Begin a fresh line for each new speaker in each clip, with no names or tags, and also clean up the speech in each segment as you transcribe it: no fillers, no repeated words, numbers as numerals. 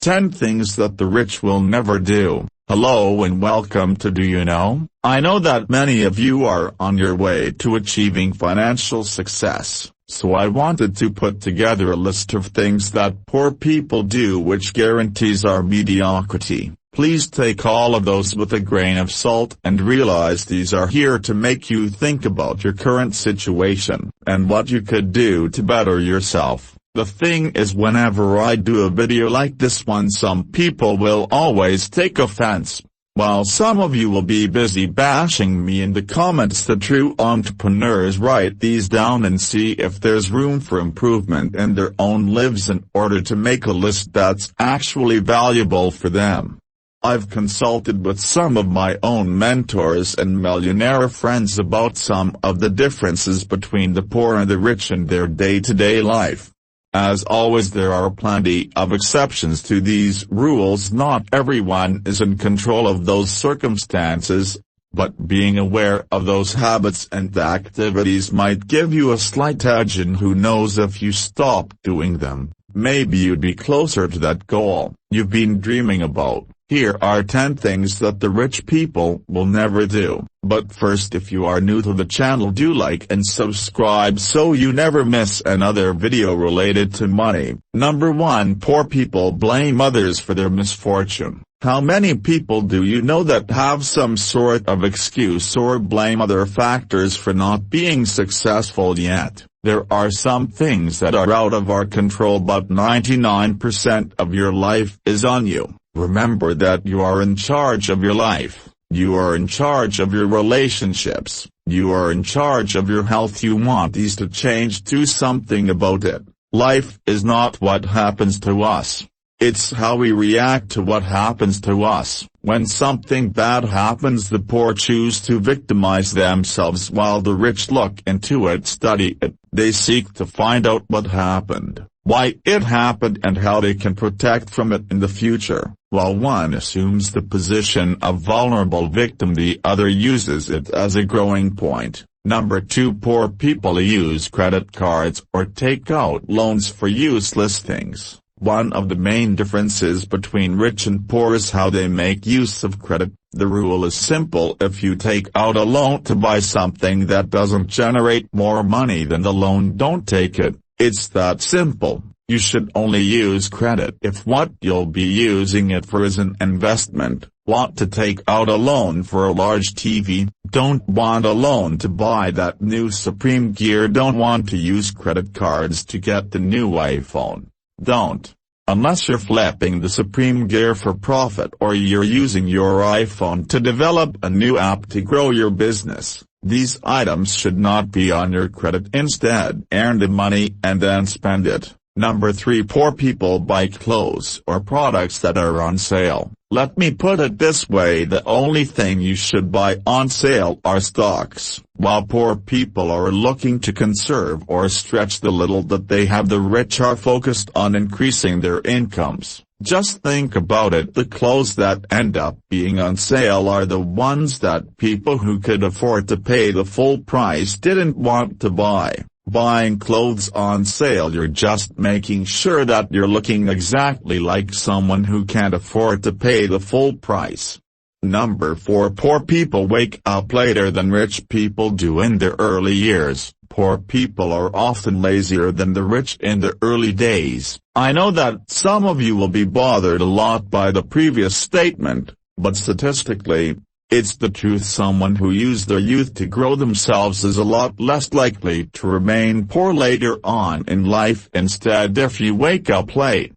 10 things that the rich will never do. Hello and welcome to Do You Know? I know that many of you are on your way to achieving financial success, so I wanted to put together a list of things that poor people do which guarantees our mediocrity. Please take all of those with a grain of salt and realize these are here to make you think about your current situation and what you could do to better yourself. The thing is, whenever I do a video like this one, some people will always take offense. While some of you will be busy bashing me in the comments, the true entrepreneurs write these down and see if there's room for improvement in their own lives in order to make a list that's actually valuable for them. I've consulted with some of my own mentors and millionaire friends about some of the differences between the poor and the rich in their day-to-day life. As always, there are plenty of exceptions to these rules. Not everyone is in control of those circumstances, but being aware of those habits and activities might give you a slight edge, and who knows, if you stop doing them, maybe you'd be closer to that goal you've been dreaming about. Here are 10 things that the rich people will never do. But first, if you are new to the channel, do like and subscribe so you never miss another video related to money. Number 1. Poor people blame others for their misfortune. How many people do you know that have some sort of excuse or blame other factors for not being successful yet? There are some things that are out of our control, but 99% of your life is on you. Remember that you are in charge of your life. You are in charge of your relationships. You are in charge of your health. You want these to change, do something about it. Life is not what happens to us. It's how we react to what happens to us. When something bad happens, the poor choose to victimize themselves while the rich look into it, study it. They seek to find out what happened, why it happened, and how they can protect from it in the future. While one assumes the position of vulnerable victim, the other uses it as a growing point. Number 2. Poor people use credit cards or take out loans for useless things. One of the main differences between rich and poor is how they make use of credit. The rule is simple: if you take out a loan to buy something that doesn't generate more money than the loan, don't take it. It's that simple. You should only use credit if what you'll be using it for is an investment. Want to take out a loan for a large TV? Don't want a loan to buy that new Supreme gear? Don't want to use credit cards to get the new iPhone? Don't. Unless you're flipping the Supreme gear for profit, or you're using your iPhone to develop a new app to grow your business. These items should not be on your credit. Instead, earn the money and then spend it. Number 3. Poor people buy clothes or products that are on sale. Let me put it this way: the only thing you should buy on sale are stocks. While poor people are looking to conserve or stretch the little that they have, the rich are focused on increasing their incomes. Just think about it: the clothes that end up being on sale are the ones that people who could afford to pay the full price didn't want to buy. Buying clothes on sale, you're just making sure that you're looking exactly like someone who can't afford to pay the full price. Number 4. Poor people wake up later than rich people do in their early years. Poor people are often lazier than the rich in the early days. I know that some of you will be bothered a lot by the previous statement, but statistically, it's the truth. Someone who used their youth to grow themselves is a lot less likely to remain poor later on in life. Instead, if you wake up late,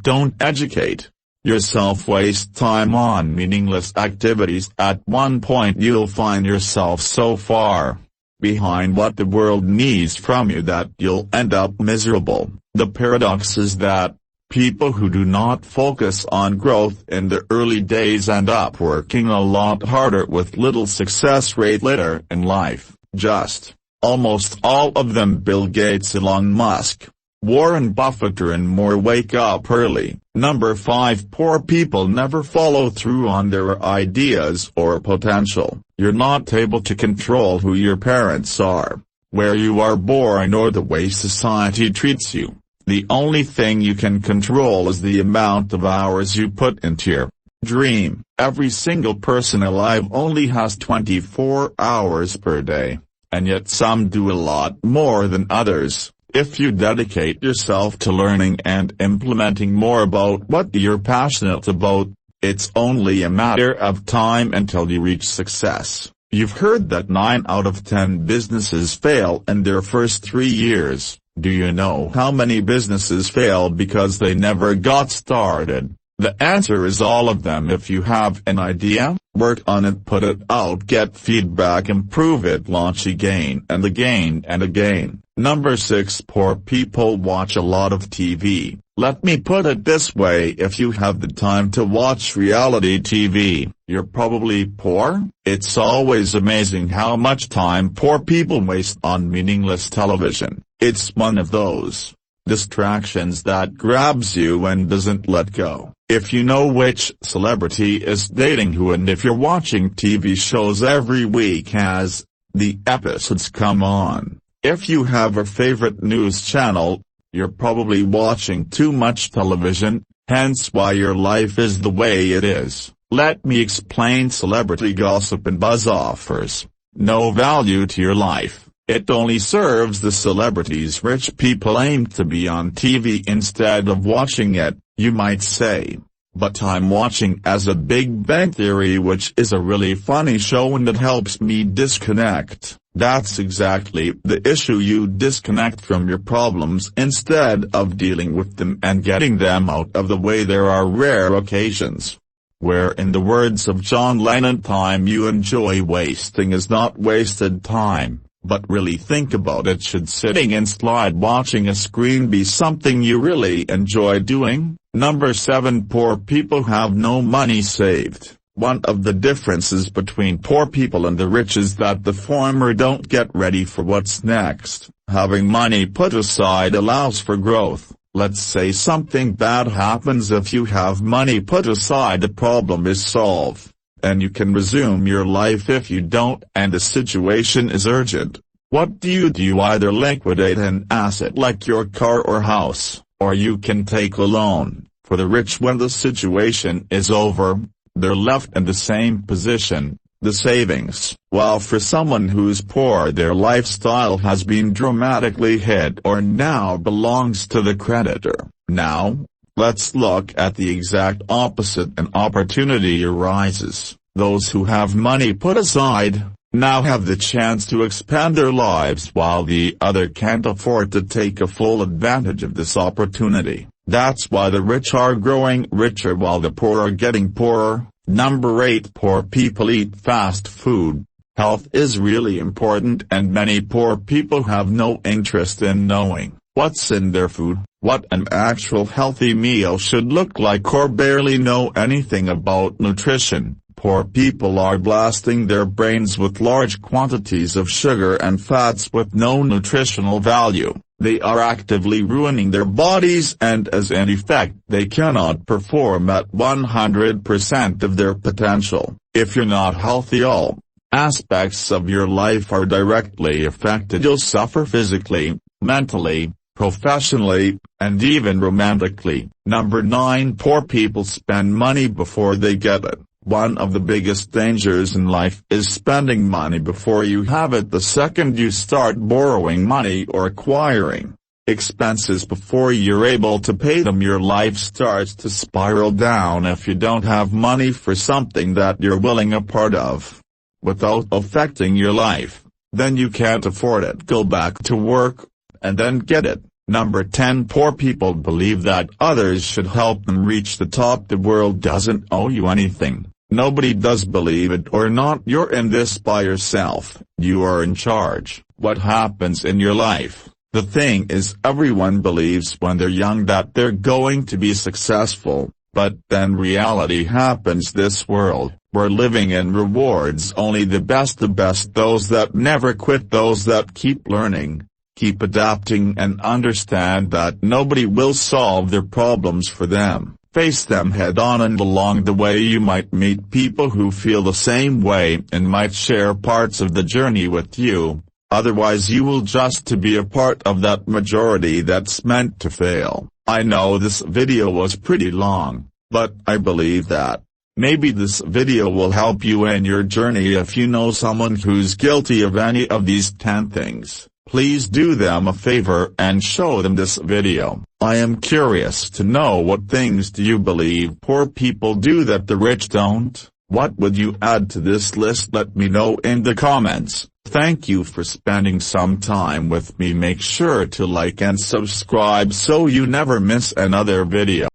don't educate yourself, waste time on meaningless activities. At one point you'll find yourself so far behind what the world needs from you that you'll end up miserable. The paradox is that people who do not focus on growth in the early days end up working a lot harder with little success rate later in life. Just almost all of them: Bill Gates, Elon Musk, Warren Buffett and more, wake up early. Number 5. Poor people never follow through on their ideas or potential. You're not able to control who your parents are, where you are born, or the way society treats you. The only thing you can control is the amount of hours you put into your dream. Every single person alive only has 24 hours per day, and yet some do a lot more than others. If you dedicate yourself to learning and implementing more about what you're passionate about, it's only a matter of time until you reach success. You've heard that 9 out of 10 businesses fail in their first 3 years. Do you know how many businesses fail because they never got started? The answer is all of them. If you have an idea, work on it, put it out, get feedback, improve it, launch again and again and again. Number 6. Poor people watch a lot of TV. Let me put it this way: if you have the time to watch reality TV, you're probably poor. It's always amazing how much time poor people waste on meaningless television. It's one of those distractions that grabs you and doesn't let go. If you know which celebrity is dating who, and if you're watching TV shows every week as the episodes come on, if you have a favorite news channel, you're probably watching too much television, hence why your life is the way it is. Let me explain. Celebrity gossip and buzz offers no value to your life. It only serves the celebrities. Rich people aim to be on TV instead of watching it. You might say, but I'm watching as a Big Bang Theory, which is a really funny show and it helps me disconnect. That's exactly the issue. You disconnect from your problems instead of dealing with them and getting them out of the way. There are rare occasions where, in the words of John Lennon, time you enjoy wasting is not wasted time. But really think about it. Should sitting inside watching a screen be something you really enjoy doing? Number 7. Poor people have no money saved. One of the differences between poor people and the rich is that the former don't get ready for what's next. Having money put aside allows for growth. Let's say something bad happens. If you have money put aside, the problem is solved, and you can resume your life. If you don't, and the situation is urgent, what do? You either liquidate an asset like your car or house, or you can take a loan. For the rich, when the situation is over, they're left in the same position, the savings, while for someone who's poor, their lifestyle has been dramatically hit or now belongs to the creditor. Now, let's look at the exact opposite. An opportunity arises. Those who have money put aside now have the chance to expand their lives, while the other can't afford to take a full advantage of this opportunity. That's why the rich are growing richer while the poor are getting poorer. Number 8. Poor people eat fast food. Health is really important, and many poor people have no interest in knowing what's in their food, what an actual healthy meal should look like, or barely know anything about nutrition. Poor people are blasting their brains with large quantities of sugar and fats with no nutritional value. They are actively ruining their bodies, and as an effect, they cannot perform at 100% of their potential. If you're not healthy, all aspects of your life are directly affected. You'll suffer physically, mentally, professionally, and even romantically. Number 9. Poor people spend money before they get it. One of the biggest dangers in life is spending money before you have it. The second you start borrowing money or acquiring expenses before you're able to pay them, your life starts to spiral down. If you don't have money for something that you're willing a part of without affecting your life, then you can't afford it. Go back to work, and then get it. Number 10. Poor people believe that others should help them reach the top. The world doesn't owe you anything. Nobody does. Believe it or not, you're in this by yourself. You are in charge. What happens in your life? The thing is, everyone believes when they're young that they're going to be successful, but then reality happens. This world we're living in rewards only the best. Those that never quit, those that keep learning, keep adapting, and understand that nobody will solve their problems for them. Face them head on, and along the way you might meet people who feel the same way and might share parts of the journey with you. otherwise you will just to be a part of that majority that's meant to fail. I know this video was pretty long, but I believe that maybe this video will help you in your journey. If you know someone who's guilty of any of these 10 things, please do them a favor and show them this video. I am curious to know, what things do you believe poor people do that the rich don't? What would you add to this list? Let me know in the comments. Thank you for spending some time with me. Make sure to like and subscribe so you never miss another video.